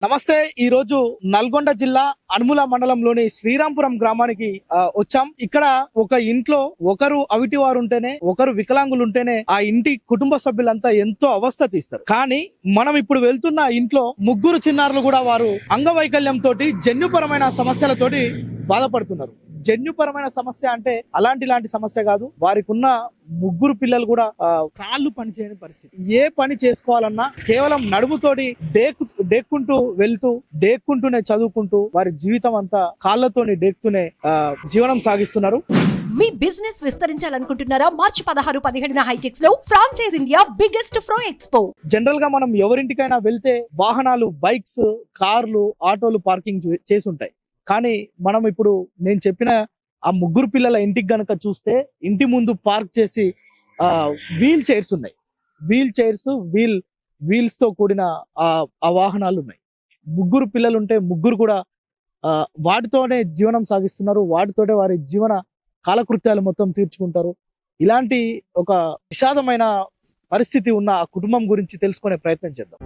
నమస్తే. ఈ రోజు నల్గొండ జిల్లా అనుముల మండలంలోని శ్రీరాంపురం గ్రామానికి వచ్చాం. ఇక్కడ ఒక ఇంట్లో ఒకరు అవిటి వారు ఉంటేనే, ఒకరు వికలాంగులు ఉంటేనే ఆ ఇంటి కుటుంబ సభ్యులంతా ఎంతో అవస్థ తీస్తారు. కానీ మనం ఇప్పుడు వెళ్తున్న ఇంట్లో ముగ్గురు చిన్నారులు కూడా వారు అంగవైకల్యం తోటి జన్యుపరమైన సమస్యలతోటి బాధపడుతున్నారు. జన్యుపరమైన సమస్య అంటే అలాంటి సమస్య కాదు. వారికి ఉన్న ముగ్గురు పిల్లలు కూడా కాళ్ళు పని చేయని పరిస్థితి. ఏ పని చేసుకోవాలన్నా కేవలం నడుముతోటి డేక్కుంటూ వెళ్తూ డేక్కుంటూనే చదువుకుంటూ వారి జీవితం అంతా కాళ్ళతోని డేక్తూనే జీవనం సాగిస్తున్నారు. మీ బిజినెస్ విస్తరించాలనుకుంటున్నారా? మార్చి 16-17 హైటెక్స్ లో franchise India biggest ఫ్రో expo. General గా మనం ఎవరింటికైనా వెళ్తే వాహనాలు, బైక్స్, కార్లు, ఆటోలు పార్కింగ్ చేసి ఉంటాయి. కానీ మనం ఇప్పుడు నేను చెప్పిన ఆ ముగ్గురు పిల్లల ఇంటికి గనక చూస్తే ఇంటి ముందు పార్క్ చేసి వీల్ చైర్స్ ఉన్నాయి. వీల్స్ తో కూడిన ఆ వాహనాలు ఉన్నాయి. ముగ్గురు పిల్లలు ఉంటే ముగ్గురు కూడా వాటితోనే జీవనం సాగిస్తున్నారు. వాటితోనే వారి జీవన కాలకృత్యాలు మొత్తం తీర్చుకుంటారు. ఇలాంటి ఒక విషాదమైన పరిస్థితి ఉన్న ఆ కుటుంబం గురించి తెలుసుకునే ప్రయత్నం చేద్దాం.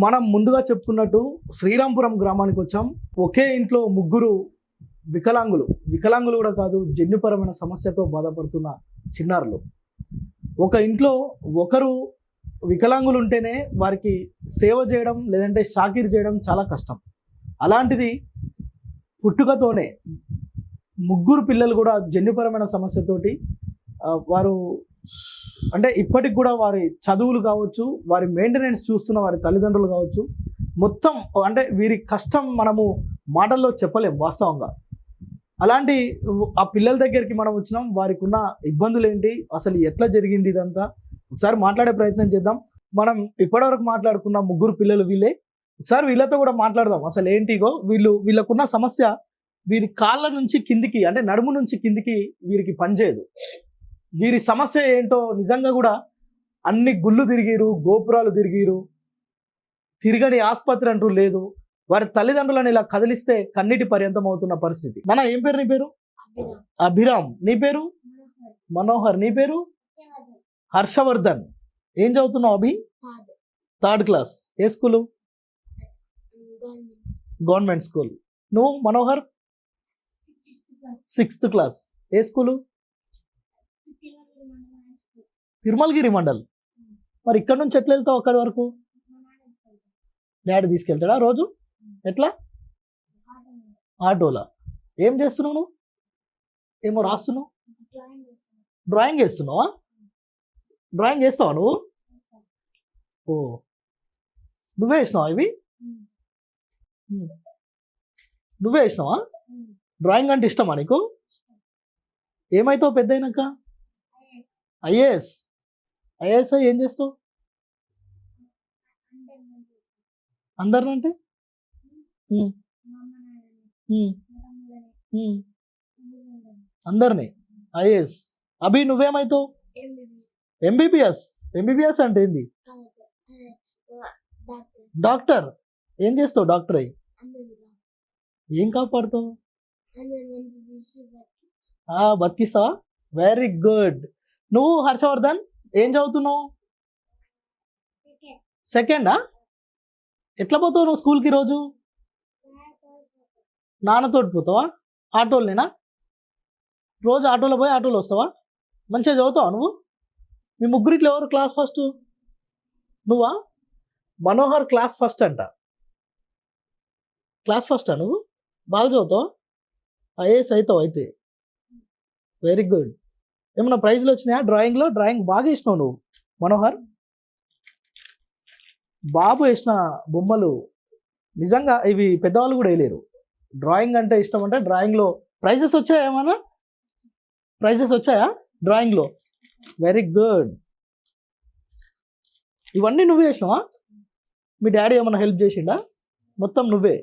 మనం ముందుగా చెప్పుకున్నట్టు శ్రీరాంపురం గ్రామానికి వచ్చాం. ఒకే ఇంట్లో ముగ్గురు వికలాంగులు కూడా కాదు, జన్యుపరమైన సమస్యతో బాధపడుతున్న చిన్నారులు. ఒక ఇంట్లో ఒకరు వికలాంగులు ఉంటేనే వారికి సేవ చేయడం లేదంటే షాకిర్ చేయడం చాలా కష్టం. అలాంటిది పుట్టుకతోనే ముగ్గురు పిల్లలు కూడా జన్యుపరమైన సమస్యతోటి వారు అంటే ఇప్పటికి కూడా వారి చదువులు కావచ్చు, వారి మెయింటెనెన్స్ చూస్తున్న వారి తల్లిదండ్రులు కావచ్చు, మొత్తం అంటే వీరి కష్టం మనము మాటల్లో చెప్పలేం వాస్తవంగా. అలాంటి ఆ పిల్లల దగ్గరికి మనం వచ్చినాం. వారికి ఉన్న ఇబ్బందులు ఏంటి, అసలు ఎట్లా జరిగింది ఇదంతా ఒకసారి మాట్లాడే ప్రయత్నం చేద్దాం. మనం ఇప్పటివరకు మాట్లాడుకున్న ముగ్గురు పిల్లలు వీళ్ళే. ఒకసారి వీళ్ళతో కూడా మాట్లాడదాం. అసలు ఏంటిగో వీళ్ళకున్న సమస్య, వీరి కాళ్ళ నుంచి కిందికి అంటే నడుము నుంచి కిందికి వీరికి పనిచేయదు. వీరి సమస్య ఏంటో నిజంగా కూడా అన్ని గుళ్ళు తిరిగిరు, గోపురాలు తిరిగిరు, తిరగని ఆసుపత్రి అంటూ లేదు. వారి తల్లిదండ్రులను ఇలా కదిలిస్తే కన్నీటి పర్యంతం అవుతున్న పరిస్థితి. ఏం పేరు నీ పేరు? అభిరామ్. నీ పేరు? మనోహర్. నీ పేరు? హర్షవర్ధన్. ఏం చదువుతున్నావు అభి? 3rd class. ఏ స్కూలు? Government school. నువ్వు మనోహర్? 6th class. ఏ స్కూలు? తిరుమలగిరి మండల్. మరి ఇక్కడ నుంచి ఎట్లా వెళ్తావు అక్కడి వరకు? డాడీ తీసుకెళ్తాడా రోజు? ఎట్లా? ఆటోలా. ఏం చేస్తున్నావు నువ్వు? ఏమో రాస్తున్నావు? డ్రాయింగ్ వేస్తున్నావా? డ్రాయింగ్ వేస్తావా నువ్వు? ఓ, నువ్వే వేసినావా ఇవి? నువ్వే వేసినావా? డ్రాయింగ్ అంటే ఇష్టమా నీకు? ఏమైతావు పెద్ద అయినాక? ఐఏఎస్. ఏం చేస్తావు? అందరినంటే అందరినీ ఐఏఎస్. అభి నువ్వేమైతావు? ఎంబీబీఎస్ అంటే ఏంది? డాక్టర్. ఏం చేస్తావు డాక్టర్ అయ్యి? ఏం కాపాడుతావు? బతికిస్తావా? Very good. నువ్వు హర్షవర్ధన్ ఏం చదువుతున్నావు? సెకండా? ఎట్లా పోతావు నువ్వు స్కూల్కి రోజు? నాన్నతోటి పోతావా? ఆటోలనేనా? రోజు ఆటోలో పోయి ఆటోలో వస్తావా? మంచిగా చదువుతావా నువ్వు? మీ ముగ్గురిట్లో ఎవరు క్లాస్ ఫస్ట్? నువ్వా? మనోహర్ క్లాస్ ఫస్ట్ అంట. క్లాస్ ఫస్టా నువ్వు? బాగా చదువుతావా? ఐఏఎస్ అవుతావు అయితే. Very good. ఏమన్నా ప్రైజ్లు వచ్చినాయా డ్రాయింగ్లో? డ్రాయింగ్ బాగా వేసినావు నువ్వు మనోహర్. బాబు వేసిన బొమ్మలు నిజంగా ఇవి పెద్దవాళ్ళు కూడా వేయలేరు. డ్రాయింగ్ అంటే ఇష్టం అంటే డ్రాయింగ్లో ప్రైజెస్ వచ్చాయా? ఏమన్నా ప్రైజెస్ వచ్చాయా డ్రాయింగ్లో? Very good. ఇవన్నీ నువ్వే వేసినావా? మీ డాడీ ఏమన్నా హెల్ప్ చేసిండా? మొత్తం నువ్వే.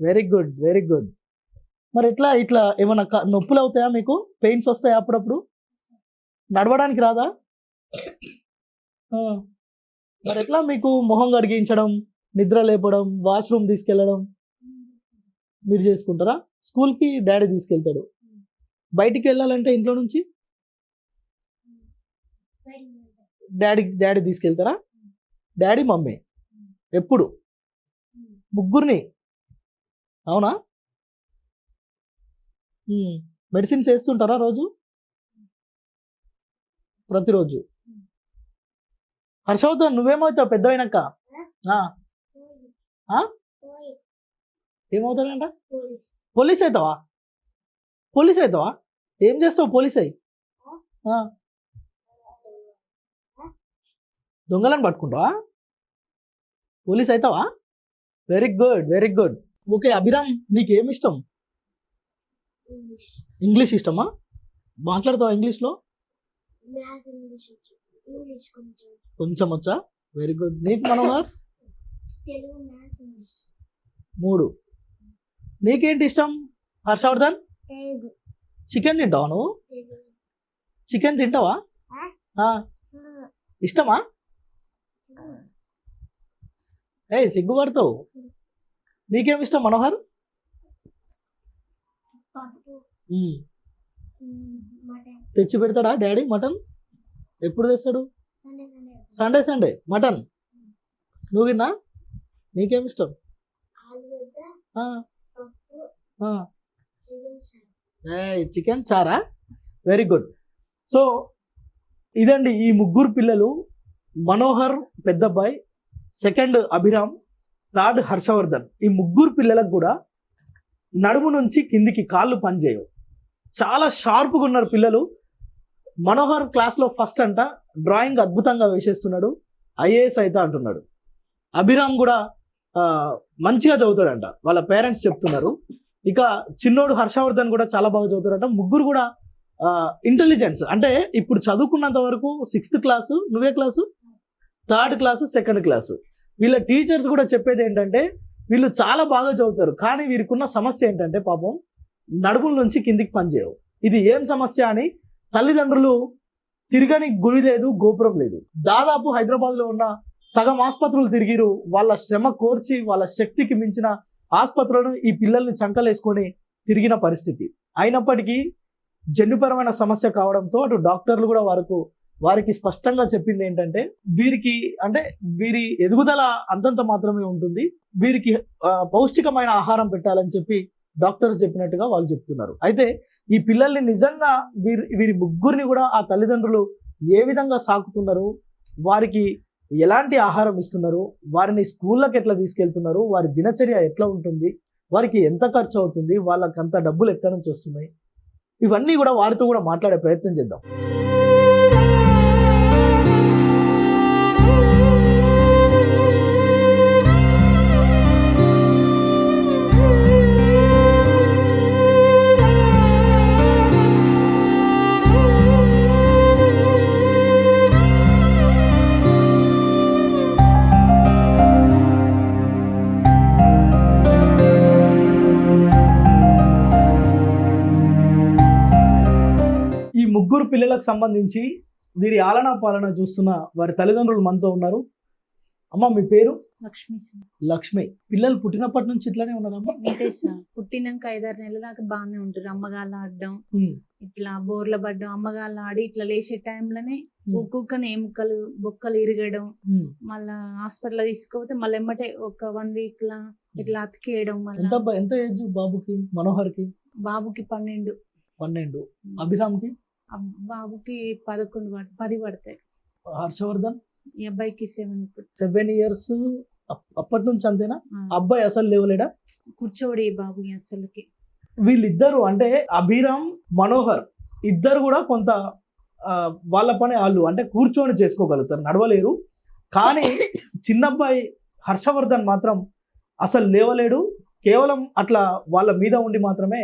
Very good. మరి ఎట్లా ఇట్లా ఏమైనా నొప్పులు అవుతాయా మీకు? పెయిన్స్ వస్తాయా అప్పుడప్పుడు? నడవడానికి రాదా? ఆ, మరి ఎట్లా మీకు మొహం కడిగించడం, నిద్ర లేపడం, వాష్రూమ్ తీసుకెళ్ళడం మీరు చేసుకుంటారా? స్కూల్కి డాడీ తీసుకెళ్తాడు. బయటికి వెళ్ళాలంటే ఇంట్లో నుంచి డాడీ తీసుకెళ్తారా? డాడీ మమ్మీ ఎప్పుడు? ముగ్గురిని? అవునా? మెడిసిన్స్ వేస్తుంటారా రోజు? ప్రతిరోజు? హర్షవర్ధన్ నువ్వేమవుతావు పెద్ద అయినాక? ఏమవుతాడంట? పోలీస్ అవుతావా? పోలీస్ అవుతావా? ఏం చేస్తావు పోలీస్ అయ్యి? దొంగలను పట్టుకుంటావా? పోలీస్ అవుతావా? Very good, very good. Okay Abhiram, నీకేం ఇష్టం? ఇంగ్లీష్ ఇష్టమా? మాట్లాడతావా ఇంగ్లీష్లో? కొంచెం వచ్చా? Very good. నీకు మనోహర్? 3. నీకేంటి ఇష్టం హర్షవర్ధన్? చికెన్ తింటావా నువ్వు? చికెన్ తింటావా? ఇష్టమా? సిగ్గుపడతావు. నీకేం ఇష్టం మనోహర్? తెచ్చి పెడతాడా డాడీ మటన్? ఎప్పుడు తెస్తాడు? Sunday mutton. నువ్వు విన్నా? నీకేమి ఇష్టం? చికెన్ చారా? Very good. సో ఇదండి ఈ ముగ్గురు పిల్లలు. మనోహర్ పెద్దబ్బాయి, సెకండ్ అభిరామ్, థర్డ్ హర్షవర్ధన్. ఈ ముగ్గురు పిల్లలకు కూడా నడుము నుంచి కిందికి కాళ్ళు పనిచేయవు. చాలా షార్ప్గా ఉన్నారు పిల్లలు. మనోహర్ క్లాస్లో ఫస్ట్ అంట, డ్రాయింగ్ అద్భుతంగా వేసేస్తున్నాడు, ఐఏఎస్ అయితే అంటున్నాడు. అభిరామ్ కూడా మంచిగా చదువుతాడంట, వాళ్ళ పేరెంట్స్ చెప్తున్నారు. ఇక చిన్నోడు హర్షవర్ధన్ కూడా చాలా బాగా చదువుతాడంట. ముగ్గురు కూడా ఇంటెలిజెన్స్ అంటే ఇప్పుడు చదువుకున్నంత వరకు 6th క్లాసు, నువ్వే class? 3rd class, 2nd class. వీళ్ళ టీచర్స్ కూడా చెప్పేది ఏంటంటే వీళ్ళు చాలా బాగా చదువుతారు, కానీ వీరికున్న సమస్య ఏంటంటే పాపం నడుముల నుంచి కిందికి పనిచేయవు. ఇది ఏం సమస్య అని తల్లిదండ్రులు తిరగని గుడి లేదు, గోపురం లేదు. దాదాపు హైదరాబాద్లో ఉన్న సగం ఆసుపత్రులు తిరిగిరు. వాళ్ళ శ్రమ కోర్చి వాళ్ళ శక్తికి మించిన ఆసుపత్రులను ఈ పిల్లల్ని చంకలేసుకొని తిరిగిన పరిస్థితి. అయినప్పటికీ జన్యుపరమైన సమస్య కావడంతో అటు డాక్టర్లు కూడా వారికి స్పష్టంగా చెప్పింది ఏంటంటే వీరి ఎదుగుదల అంతంత మాత్రమే ఉంటుంది, వీరికి పౌష్టికమైన ఆహారం పెట్టాలని చెప్పి డాక్టర్స్ చెప్పినట్టుగా వాళ్ళు చెప్తున్నారు. అయితే ఈ పిల్లల్ని నిజంగా వీరి ముగ్గురిని కూడా ఆ తల్లిదండ్రులు ఏ విధంగా సాకుతున్నారు, వారికి ఎలాంటి ఆహారం ఇస్తున్నారు, వారిని స్కూళ్ళకి ఎట్లా తీసుకెళ్తున్నారు, వారి దినచర్య ఎట్లా ఉంటుంది, వారికి ఎంత ఖర్చు అవుతుంది, వాళ్ళకి అంత డబ్బులు ఎక్కడి నుంచి వస్తున్నాయి, ఇవన్నీ కూడా వారితో కూడా మాట్లాడే ప్రయత్నం చేద్దాం. ముగ్గురు పిల్లలకు సంబంధించి వీరి ఆలనా పాలన చూస్తున్న వారి తల్లిదండ్రులు మనతో ఉన్నారు. అమ్మ మీ పేరు? లక్ష్మి. పిల్లలు పుట్టినప్పటి నుంచి ఇట్లానే ఉన్నారమ్మా? పుట్టినాక 5-6 నెలల దాకా బాగానే ఉంటారు. అమ్మగాళ్ళు ఆడడం, ఇట్లా బోర్ల పడ్డం, అమ్మగాళ్ళు ఆడి ఇట్లా లేచే టైంలోనే ఒక్కొక్కని ఎముకలు బొక్కలు ఇరగడం, మళ్ళా హాస్పిటల్ తీసుకోపోతే మళ్ళీ ఎమ్మటే ఒక 1 వీక్ లా ఇట్లా అతికేయడం. ఎంత ఏజ్ బాబుకి? మనోహర్కి? బాబుకి 12. అభిరామ్కి? బాబుకి 10 పడతాయి. హర్షవర్ధన్? ఈ అబ్బాయికి 7 ఇయర్స్. అప్పటి నుంచి అంతేనా? అబ్బాయి అసలు లేవలేడా? కూర్చోడి బాబు అసలుకి. వీళ్ళిద్దరు అంటే అభిరామ్, మనోహర్ ఇద్దరు కూడా కొంత వాళ్ళ పని వాళ్ళు అంటే కూర్చొని చేసుకోగలుగుతారు, నడవలేరు. కానీ చిన్నబ్బాయి హర్షవర్ధన్ మాత్రం అసలు లేవలేడు. కేవలం అట్లా వాళ్ళ మీద ఉండి మాత్రమే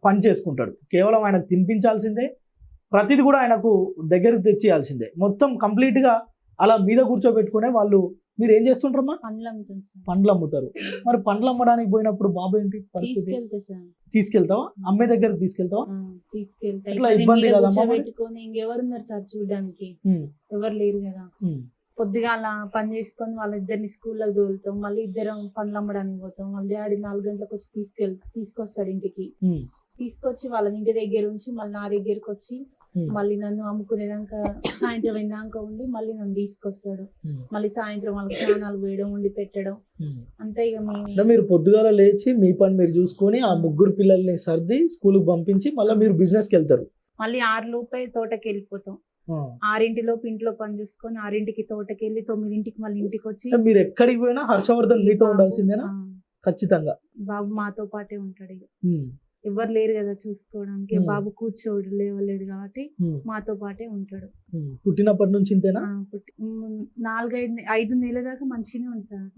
పని చేసుకుంటాడు. కేవలం ఆయనకు తినిపించాల్సిందే, ప్రతిది కూడా ఆయనకు దగ్గరకు తెచ్చేయాల్సిందే. మొత్తం కంప్లీట్గా అలా మీద కూర్చోబెట్టుకునే వాళ్ళు. మీరు ఏం చేస్తుంటారమ్మా? పండ్లు అమ్ముతాను సార్. పండ్లు అమ్ముతారు. మరి పండ్లు అమ్మడానికి పోయినప్పుడు బాబు ఏంటి పరిస్థితి? తీసుకెళ్తా సార్. తీసుకెళ్తావా? అమ్మే దగ్గరికి తీసుకెళ్తావా? తీసుకెళ్తా. ఎట్లా ఇట్లా ఇబ్బంది మీద కదమ్మా మరి? కూర్చోబెట్టుకొని ఇంకెవరున్నారు సార్ చూడడానికి? ఎవరు లేరు కదా. పొద్దుగాల పని చేసుకొని వాళ్ళిద్దరిని స్కూల్లోకి తోలుతాం, మళ్ళీ ఇద్దరం పండ్లు అమ్మడానికి పోతాం. వాళ్ళ డాడీ 4 గంటలకు వచ్చి తీసుకొస్తాడు ఇంటికి. తీసుకొచ్చి వాళ్ళని ఇంటి దగ్గర ఉంచి మళ్ళీ నా దగ్గరకు వచ్చి మళ్ళీ నన్ను అమ్ముకునేదాకా సాయంత్రం అయినాక ఉండి మళ్ళీ నన్ను తీసుకొస్తాడు. మళ్ళీ సాయంత్రం వాళ్ళకి స్నానాలు వేయడం, వండి పెట్టడం. అంతే ఇక అంటే మీరు పొద్దుగాల లేచి మీ పని మీరు చూసుకొని ఆ 3 పిల్లల్ని సర్ది స్కూల్ కి పంపించి మళ్ళీ మీరు బిజినెస్ కి వెళ్తారు. మళ్ళీ 6 లోపే తోటకి వెళ్ళిపోతాం. 6 లోపు ఇంట్లో పని చూసుకొని 6కి తోటకి వెళ్ళి 9కి మళ్ళీ ఇంటికి వచ్చి. మీరు ఎక్కడికి పోయినా హర్షవర్ధన్ మీతో ఉండాల్సిందేనా? ఖచ్చితంగా బాబు మాతో పాటే ఉంటాడు. ఇక ఎవరు లేరు కదా చూసుకోవడానికి. బాబు కూర్చోడు, లేవలేడు కాబట్టి మాతో పాటే ఉంటాడు. పుట్టినప్పటి నుంచి ఇంతేనా? 4-5 నెలల దాకా మంచిగానే ఉంది సార్.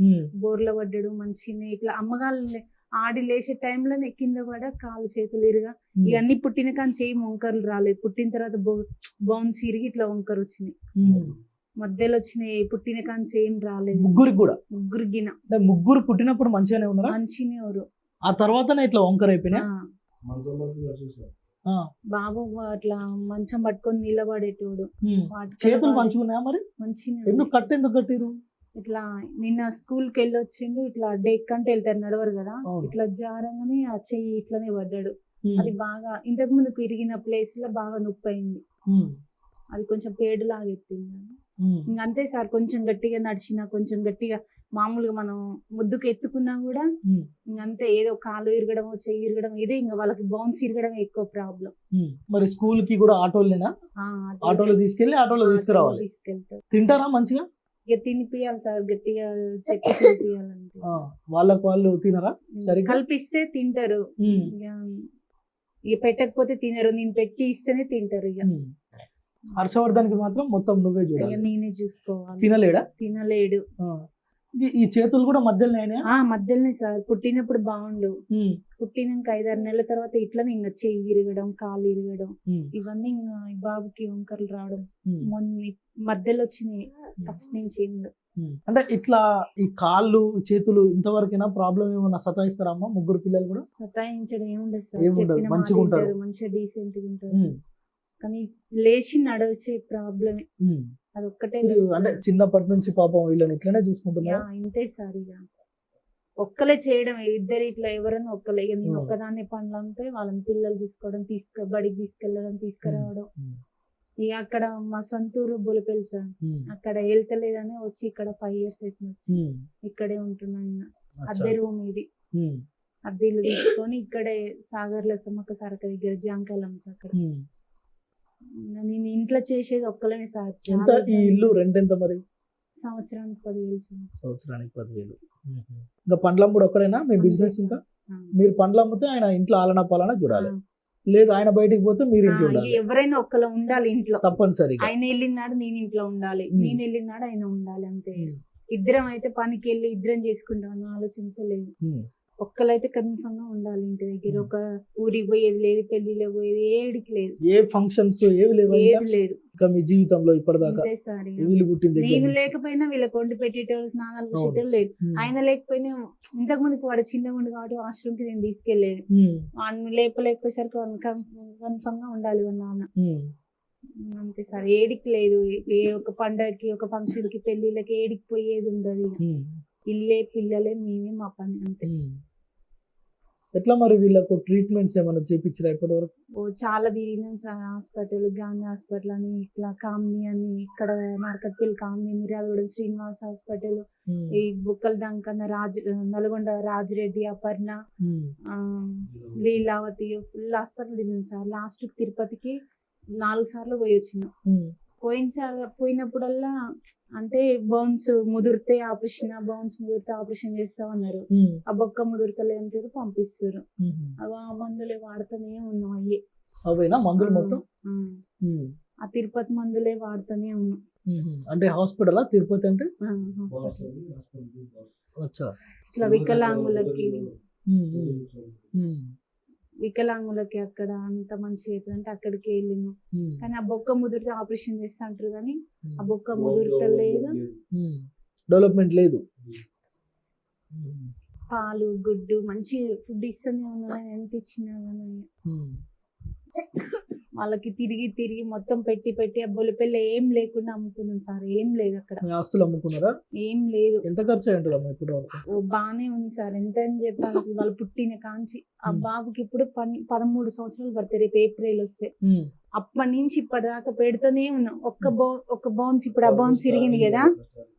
బోర్ల పడ్డాడు మంచిగానే. ఇట్లా అమ్మగారు ఆడి లేచే టైంలోనే కింద పడ కాలు చేతులు ఇరుగా. ఇవన్నీ పుట్టిన కానీ చేయి వంకరలు రాలేదు. పుట్టిన తర్వాత బౌన్స్ ఇరిగి ఇట్లా వంకరు వచ్చినాయి, మధ్యలో వచ్చినాయి. పుట్టిన కానీ ఏం రాలేదు. ముగ్గురికి ముగ్గురు పుట్టినప్పుడు మంచిగానే ఉన్నారు. మంచిగానే ఎవరు ఆ తర్వాత ఇట్లా వంకర అయిపోయినా. బాబు అట్లా మంచం పట్టుకొని నిలబడేటోడు. చేతులు మంచిగున్నాయా మరి? మంచిగా. ఎందుకు కట్టిరు? ఇట్లా నిన్న స్కూల్ కి వెళ్ళి వచ్చిండు. ఇట్లా డెక్ అంటే వెళ్తారు, నడవరు కదా. ఇట్లా జారంగానే ఆ చెయ్యి ఇట్లనే పడ్డాడు. అది బాగా ఇంతకు ముందు ఇరిగిన ప్లేస్ లో బాగా నొప్పి అయింది. అది కొంచెం పేడు లాగా ఎత్తింది. ఇంకంతే సార్. కొంచెం గట్టిగా నడిచినా, కొంచెం గట్టిగా మామూలుగా మనం ముద్దుకు ఎత్తుకున్నా కూడా ఇంకంతే. ఏదో కాలు ఇరగడం, చెయ్యి ఇరగడం, ఇదే ఇంకా వాళ్ళకి బౌన్స్ ఇరగడం ఎక్కువ ప్రాబ్లం. మరి స్కూల్ కి కూడా ఆటోలేనా? ఆటోలో తీసుకెళ్లి ఆటోలో తీసుకురావాలి. తీసుకెళ్తారు. తింటారా మంచిగా? ఇక తినిపియాలి సార్, గట్టిగా చెప్పి తినిపియాలంటే. వాళ్ళకు వాళ్ళు తినరా? సరిగ్గా కల్పిస్తే తింటారు. ఇక పెట్టకపోతే తినరు. నేను పెట్టి ఇస్తేనే తింటారు. ఇక హర్షవర్ధన్ కి మాత్రం మొత్తం నువ్వే చూడాలి. నేనే చూసుకోవాలి. తినలేడు. ఈ చేతులు కూడా మధ్యలోనే? మధ్యలోనే సార్. పుట్టినప్పుడు బాగుండు. పుట్టినాక 5-6 నెలల తర్వాత ఇట్లనే ఇంకా చెయ్యి ఇరగడం, కాలు ఇరగడం, ఇవన్నీ ఇంకా బాబుకి వంకరలు రావడం మధ్యలో వచ్చినాయి. ఫస్ట్ నుంచి అంటే ఇట్లా ఈ కాళ్ళు చేతులు ఇంతవరకైనా ప్రాబ్లం ఏమన్నా సతాయిస్తారమ్మా? 3 పిల్లలు కూడా సతాయించడం ఏముండదు సార్. మంచిగా ఉంటారు, మంచిగా డీసెంట్ గా ఉంటారు. కానీ లేచి నడవచ్చే ప్రాబ్లమే అదొక్కటే. అంటే చిన్నప్పటి నుంచి పాపం వీళ్ళని ఇట్లనే చూసుకుంటున్నా. ఇంతే సార్. ఇక ఒక్కలే చేయడం, ఇద్దరు ఇట్లా ఎవరైనా ఒక్కలే. ఇక నేను ఒక్కదాన్ని పనులు అంటే వాళ్ళని పిల్లలు చూసుకోవడం, బడికి తీసుకెళ్ళడం, తీసుకురావడం. ఇక అక్కడ మా సొంతూరు బొలిపల్లి సార్. అక్కడ వెళ్తలేదని వచ్చి ఇక్కడ 5 years అవుతుంది. ఇక్కడే ఉంటున్నాను. అద్దె రూమ్ ఇది. అద్దెలు తీసుకొని ఇక్కడే సాగర్ల సమ్మక్క సారక దగ్గర జాంకాయలు అమ్ముతా. అక్కడ నేను ఇంట్లో చేసేది ఒక్కలేనే సార్. ఈ ఇల్లు రెంట్ ఎంత మరి? సంవత్సరానికి 10,000. సంవత్సరానికి 10,000. ఇంకా పండ్లు అమ్ముడు ఒక్కడేనా మీ బిజినెస్? ఇంకా మీరు పండ్లు అమ్మితే ఆయన ఇంట్లో ఆలనా పాలనా చూడాలి. లేదు ఆయన బయటికి పోతే మీరు ఇంట్లో ఉండాలి. ఎవరైనా ఒక్కరు ఉండాలి ఇంట్లో తప్పనిసరిగా. ఆయన వెళ్ళినాడు నేను ఇంట్లో ఉండాలి, నేను వెళ్ళినాడు ఆయన ఉండాలి. అంతే. ఇద్దరం అయితే పనికి వెళ్ళి ఇద్దరం చేసుకుంటాం అన్న ఆలోచనతో లేదు. ఒక్కలైతే కన్ఫర్మ్ గా ఉండాలి ఇంటి దగ్గర. ఒక ఊరికి పోయేది లేదు, పెళ్లిలో పోయేది ఏడికి లేదు, ఏ ఫంక్షన్స్ ఏవి లేదు. మీ జీవితంలో ఇప్పటిదాకా నేను లేకపోయినా వీళ్ళకి వండి పెట్టేటోళ్ళు, స్నానాలు చేసేటోళ్ళు లేదు. ఆయన లేకపోయినా ఇంతకు ముందుకు వాడు చిన్నగా ఉండి కాబట్టి వాష్రూమ్ కి నేను తీసుకెళ్లేదు. లేకపోయేసరికి కన్ఫర్మ్ గా ఉండాలి నాన్న. అంతే సార్. ఏడికి లేదు. ఏ ఒక పండగకి, ఒక ఫంక్షన్ కి, పెళ్లిళ్ళకి ఏడికి పోయేది ఉండదు. ఇల్లే, పిల్లలే, మేమే, మా పని అంతే. ఎట్లా మరి వీళ్ళకు ట్రీట్మెంట్స్ ఏమైనా చేయించారా ఇప్పటి వరకు? చాలా తిరిగినాం సార్. హాస్పిటల్, గాంధీ హాస్పిటల్ అని, ఇట్లా కామిని అని, ఇక్కడ మార్కెట్పల్లి కామిని, మిర్యాలగూడ శ్రీనివాస్ హాస్పిటల్, ఈ బుక్కల దంకన్న నల్గొండ రాజిరెడ్డి, అపర్ణ, లీలావతి, ఫుల్ హాస్పిటల్ తిన్నాం సార్. లాస్ట్ తిరుపతికి 4 సార్లు పోయి వచ్చినాం. పోయినప్పుడల్లా అంటే బౌన్స్ ముదిరితే ఆపరేషన్ చేస్తామన్నారు. ఆ బొక్క ముదురుతలే అంటే పంపిస్తారు. అవి ఆ మందులే వాడుతూనే ఉన్నాం. అవేనా మందులు మొత్తం? ఆ తిరుపతి మందులే వాడుతూనే ఉన్నాం. అంటే హాస్పిటల్ తిరుపతి అంటే ఇట్లా వికలాంగులకి వికలాంగులకి అక్కడ అంత మంచిగా అవుతుంది అంటే అక్కడికి వెళ్ళినాం. కానీ ఆ బొక్క ముదిరితే ఆపరేషన్ చేస్తా అంటారు కానీ ఆ బొక్క ముదురుతలేదు. డెవలప్మెంట్ లేదు. పాలు గుడ్డు మంచి ఫుడ్ ఇస్తూనే ఉన్నాను, ఎంత ఇచ్చినా కానీ వాళ్ళకి తిరిగి మొత్తం పెట్టి ఆ బొలిపెల్లి ఏం లేకుండా అమ్ముతున్నాం సార్. ఏం లేదు అక్కడ. ఆస్తులు అమ్ముకున్నారా? ఏం లేదు. ఎంత ఖర్చు అయి ఉంటుందమ్మా ఇప్పుడు వరకు? బానే ఉంది సార్. ఎంత అని చెప్పాలి అసలు వాళ్ళు పుట్టిన కాంచి ఆ బాబుకి ఇప్పుడు 13 సంవత్సరాలు పడతాయి రేపు ఏప్రిల్ వస్తే. అప్పటి నుంచి ఇప్పటిదాకా పెడుతూనే ఉన్నాం. ఒక్క బౌన్స్ ఇప్పుడు ఆ బౌన్స్ ఇరిగింది కదా,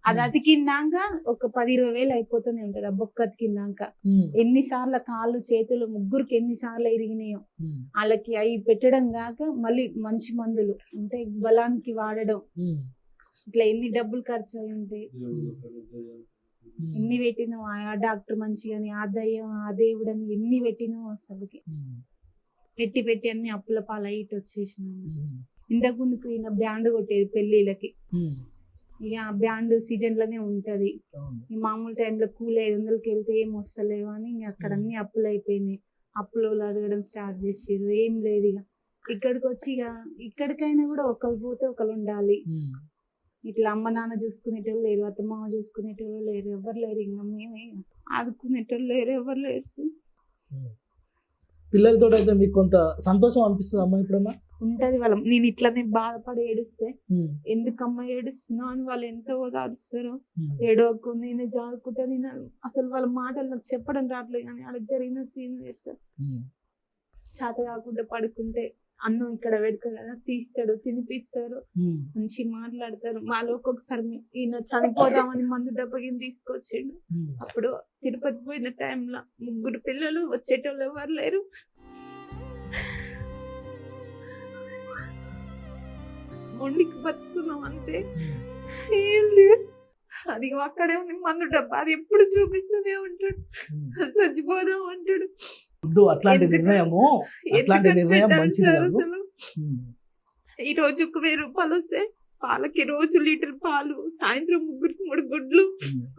అది అతికిందాక ఒక 10-20 వేలు అయిపోతూనే ఉంటది. ఆ బొక్క అతికిందాక ఎన్నిసార్లు కాళ్ళు చేతులు ముగ్గురికి ఎన్నిసార్లు ఇరిగినాయో. వాళ్ళకి అవి పెట్టడం కాక మళ్ళీ మంచి మందులు అంటే బలానికి వాడడం, ఇట్లా ఎన్ని డబ్బులు ఖర్చు అయి ఉంటాయి. ఎన్ని పెట్టినాం. ఆ డాక్టర్ మంచిగాని, ఆ దయ్యం ఆ దేవుడు అని ఎన్ని పెట్టినాం. అసలుకి పెట్టి అన్ని అప్పుల పాలయ్యి ఇటు వచ్చేసినాము. ఇంతకు ముందుకు ఈయన బ్యాండ్ కొట్టేది పెళ్లిళ్ళకి. ఇక ఆ బ్యాండ్ సీజన్ లోనే ఉంటది. ఈ మామూలు టైంలో కూల్ 500కి వెళ్తే ఏం వస్తలేవు అని ఇంక అక్కడ అన్ని అప్పులు అయిపోయినాయి. అప్పులు అడగడం స్టార్ట్ చేసారు. ఏం లేదు ఇక ఇక్కడికి వచ్చి ఇక ఇక్కడికైనా కూడా ఒకరు పోతే ఒకరు ఉండాలి. ఇట్లా అమ్మ నాన్న చూసుకునేటోళ్ళు లేరు, అత్తమ్మ చూసుకునేటోళ్ళు లేరు, ఎవరు లేరు. ఇంకా మేమే ఆదుకునేటోళ్ళు లేరు, ఎవరు లేరు. పిల్లలతో అయితే మీకు కొంత సంతోషం అనిపిస్తుంది అమ్మా ఎప్పుడన్నా? ఉంటది. వాళ్ళ నేను ఇట్లనే బాధపడి ఏడుస్తే ఎందుకమ్మా ఏడుస్తున్నావు అని వాళ్ళు ఎంత ఓదారుస్తారో. ఏడవకు నేను జారుకుంటా, నేను అసలు వాళ్ళ మాటలు నాకు చెప్పడం రావట్లేదు కానీ వాళ్ళకి జరిగిన సీన్ వేస్తారు. చేత కాకుండా పడుకుంటే అన్నం ఇక్కడ పెడతారు కదా, తీస్తాడు, తినిపిస్తారు, మంచి మాట్లాడతారు. వాళ్ళు ఒక్కొక్కసారి ఈయన చనిపోదామని మందు డబ్బగిని తీసుకొచ్చిండు. అప్పుడు తిరుపతి పోయిన టైంలో 3 పిల్లలు, వచ్చేటోళ్ళు ఎవరు లేరు. మొండికి బతుకున్నాం అంతే, ఏం లేదు. అది అక్కడే ఉంది మందు డబ్బా, అది ఎప్పుడు చూపిస్తూనే ఉంటాడు. చచ్చిపోదాం అంటాడు. అట్లాంటి నిర్ణయము, అట్లాంటి నిర్ణయం మంచిది కాదు. ఈ రోజు 1000 రూపాయలు వస్తే పాలకి రోజు లీటర్ పాలు, సాయంత్రం 3 గుడ్లు,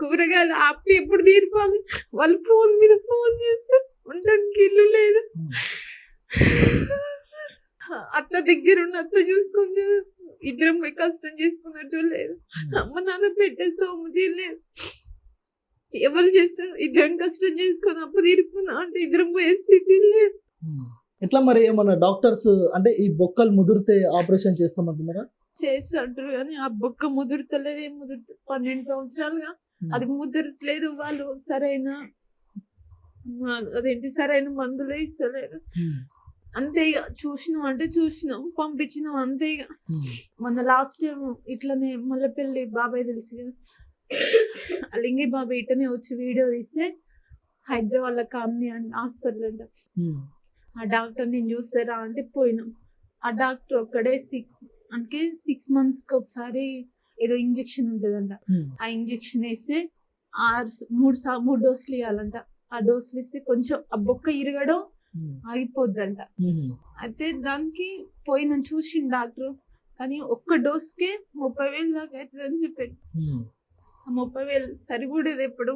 కూరగాయలు ఆపి ఎప్పుడు తీరిపాలి. వాళ్ళు ఫోన్ మీద ఫోన్ చేస్తారు. ఉండడానికి ఇల్లు లేదు. అత్త దగ్గర ఉన్న అత్త చూసుకుంటే ఇద్దరం పోయి కష్టం చేసుకున్నట్టు లేదు. అమ్మ నాన్న పెట్టేస్తాము తీరలేదు. ఎవరు చేస్తారు? ఇద్దరం కష్టం చేసుకుని అప్పు తీరుకున్నా అంటే ఇద్దరం పోయే స్థితి లేదు. ఎట్లా మరి ఏమన్నా డాక్టర్స్ అంటే ఈ బొక్కలు ముదిరితే ఆపరేషన్ చేస్తామంటున్నారా? చేస్తుంటారు కానీ ఆ బొక్క ముదురుతలేదు. ఏం ముదురుతుంది? 12 సంవత్సరాలుగా అది ముదరట్లేదు. వాళ్ళు సరైన మందులే ఇస్తలేరు. అంతే ఇక చూసినాం అంటే చూసినాం, పంపించినాం అంతే ఇక. మన లాస్ట్ టైం ఇట్లనే మల్లెపల్లి బాబాయ్ తెలుసు కదా, లింగి బాబాయ్ ఇట్లనే వచ్చి వీడియో తీస్తే హైదరాబాద్ లో కామ్ని హాస్పిటల్ అంట. ఆ డాక్టర్ నేను చూస్తారా అంటే పోయినాం. ఆ డాక్టర్ ఒక్కడే 6 months కి ఒకసారి ఏదో ఇంజెక్షన్ ఉంటదంట. ఆ ఇంజెక్షన్ వేస్తే 3 డోసులు ఇవ్వాలంట. ఆ డోసులు ఇస్తే కొంచెం ఆ బొక్క ఇరగడం ఆగిపోద్దంట. అయితే దానికి పోయిన చూసిన డాక్టర్ కానీ ఒక్క డోస్కే 30,000 దాకా అవుతుందని చెప్పారు. 30,000 సరిపడేది ఎప్పుడు?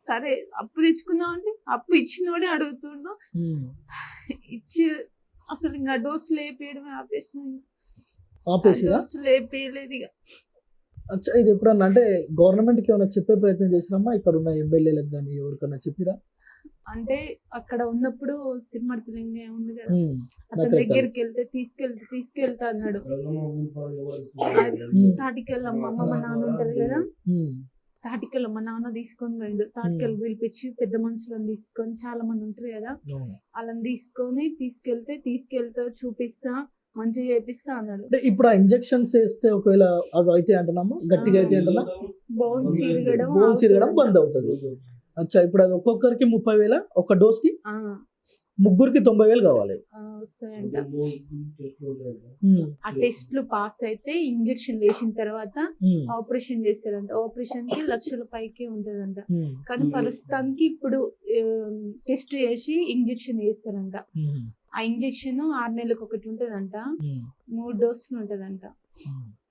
సరే అప్పు తెచ్చుకుందాం అంటే అప్పు ఇచ్చినోడే అడుగుతుండో ఇచ్చి అసలు ఇంకా డోసులు వేపేయడమే ఆపేసిన. డోసులు వేపేయలేదు ఇక. ఇది ఎప్పుడన్నా అంటే గవర్నమెంట్ కి ఏమైనా చెప్పే ప్రయత్నం చేసినామా? ఇక్కడ ఉన్న ఎమ్మెల్యేలకు కానీ ఎవరికన్నా చెప్పిరా? అంటే అక్కడ ఉన్నప్పుడు సిరిమర్తి లింగే ఉంది కదా, అతని దగ్గరికి వెళ్తే తీసుకెళ్తా అన్నాడు. తాటికెళ్ళమ్మ మా నాన్న ఉంటది కదా, తాటికెళ్ళమ్మ నాన్న తీసుకొని పోయిండు. తాటికెళ్ళి పిలిపించి పెద్ద మనుషులను తీసుకొని, చాలా మంది ఉంటారు కదా, వాళ్ళని తీసుకెళ్తా చూపిస్తా, మంచిగా చేపిస్తా అన్నాడు. ఇప్పుడు ఆ ఇంజెక్షన్స్ వేస్తే ఒకవేళ అవి అయితే అంటున్నామా, గట్టిగా అయితే అంటున్నా బోన్స్ ఇరగడం బంద్ అవుతుంది. అచ్చా, ఇప్పుడు అది ఒక్కొక్కరికి 30,000, ఒక డోస్ కి ముగ్గురికి 90,000 కావాలి. ఆ టెస్ట్లు పాస్ అయితే ఇంజెక్షన్ వేసిన తర్వాత ఆపరేషన్ చేస్తారంట. ఆపరేషన్ కి లక్షల పైకి ఉంటదంట. కానీ ప్రస్తుతానికి ఇప్పుడు టెస్ట్ చేసి ఇంజెక్షన్ వేస్తారంట. ఆ ఇంజెక్షన్ 6 నెలలకు ఒకటి ఉంటదంట, 3 డోసులు ఉంటదంట.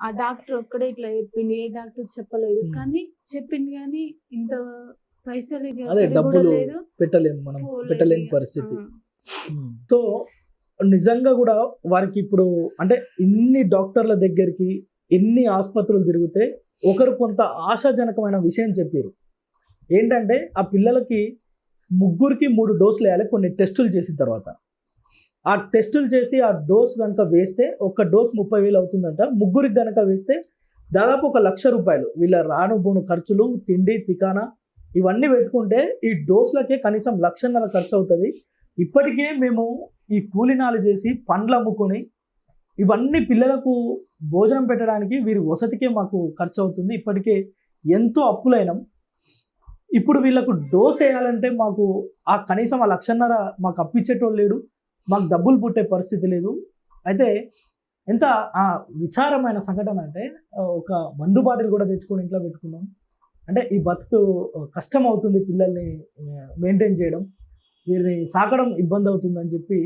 ఆ డాక్టర్ ఒక్కడే ఇట్లా చెప్పింది, ఏ డాక్టర్ చెప్పలేదు. కానీ చెప్పింది కానీ ఇంత పైసలు పెట్టలేని పరిస్థితి. సో నిజంగా కూడా వారికి ఇప్పుడు అంటే ఇన్ని డాక్టర్ల దగ్గరికి ఎన్ని ఆసుపత్రులు తిరిగితే ఒకరు కొంత ఆశాజనకమైన విషయం చెప్పారు. ఏంటంటే ఆ పిల్లలకి 3 డోసులు వేయాలి కొన్ని టెస్టులు చేసిన తర్వాత. ఆ టెస్టులు చేసి ఆ డోస్ కనుక వేస్తే ఒక డోస్ 30,000 అవుతుందంట. 3కి కనుక వేస్తే దాదాపు 1,00,000 రూపాయలు వీళ్ళ రానుబోను ఖర్చులు, తిండి తికానా ఇవన్నీ పెట్టుకుంటే ఈ డోసులకే కనీసం 1,00,000 ఖర్చు అవుతుంది. ఇప్పటికే మేము ఈ కూలినాలు చేసి పండ్లు అమ్ముకొని ఇవన్నీ పిల్లలకు భోజనం పెట్టడానికి వీరి వసతికే మాకు ఖర్చు అవుతుంది. ఇప్పటికే ఎంతో అప్పులైనాం. ఇప్పుడు వీళ్ళకు డోస్ వేయాలంటే మాకు ఆ కనీసం ఆ 1,00,000 మాకు అప్పిచ్చేటోళ్ళు లేడు, మాకు డబ్బులు పుట్టే పరిస్థితి లేదు. అయితే ఎంత విచారమైన సంఘటన అంటే ఒక మందు బాటిల్ కూడా తెచ్చుకొని ఇంట్లో పెట్టుకున్నాం. అంటే ఈ బతుకు కష్టం అవుతుంది, పిల్లల్ని మెయింటైన్ చేయడం, వీరిని సాకడం ఇబ్బంది అవుతుందని చెప్పి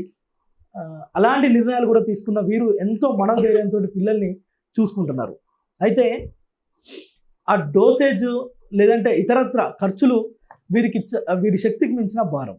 అలాంటి నిర్ణయాలు కూడా తీసుకున్న వీరు ఎంతో మనోధైర్యంతో పిల్లల్ని చూసుకుంటున్నారు. అయితే ఆ డోసేజ్ లేదంటే ఇతరత్ర ఖర్చులు వీరి శక్తికి మించిన భారం.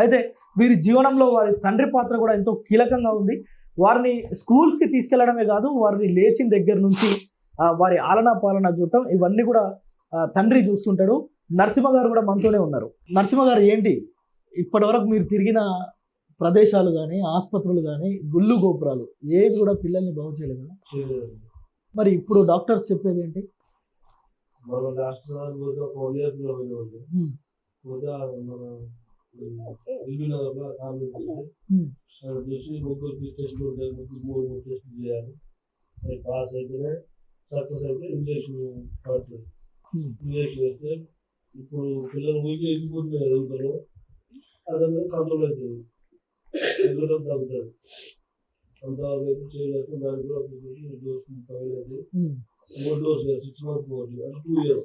అయితే వీరి జీవనంలో వారి తండ్రి పాత్ర కూడా ఎంతో కీలకంగా ఉంది. వారిని స్కూల్స్కి తీసుకెళ్లడమే కాదు, వారిని లేచిన దగ్గర నుంచి వారి ఆలనా పాలన చూడటం ఇవన్నీ కూడా తండ్రి చూస్తుంటాడు. నరసింహ గారు కూడా మనతోనే ఉన్నారు. నరసింహ గారు, ఏంటి ఇప్పటి వరకు మీరు తిరిగిన ప్రదేశాలు కానీ, ఆసుపత్రులు కానీ, గుళ్ళు గోపురాలు ఏవి కూడా పిల్లల్ని బాగు చేయలేదు కదా? మరి ఇప్పుడు డాక్టర్స్ చెప్పేది ఏంటి? చూసి 3 టెస్టులు ఉంటాయి, 3 టెస్టులు చేయాలి. అది పాస్ అయితేనే సక్సెస్ అయితే ఇంజక్షన్ పడుతుంది. ఇంజక్షన్ వేస్తే ఇప్పుడు పిల్లలు ఊరికి ఎగిపోతున్నాయి కదా, ఇంట్లో అదే కంట్రోల్ అవుతుంది, ఎగురడం తగ్గుతుంది. అంతవరకు అయితే చేయలేదు. దానికి కూడా డోస్ 30,000 అవుతుంది. 3 డోసులు 6 months పోటీ, అంటే 2 years.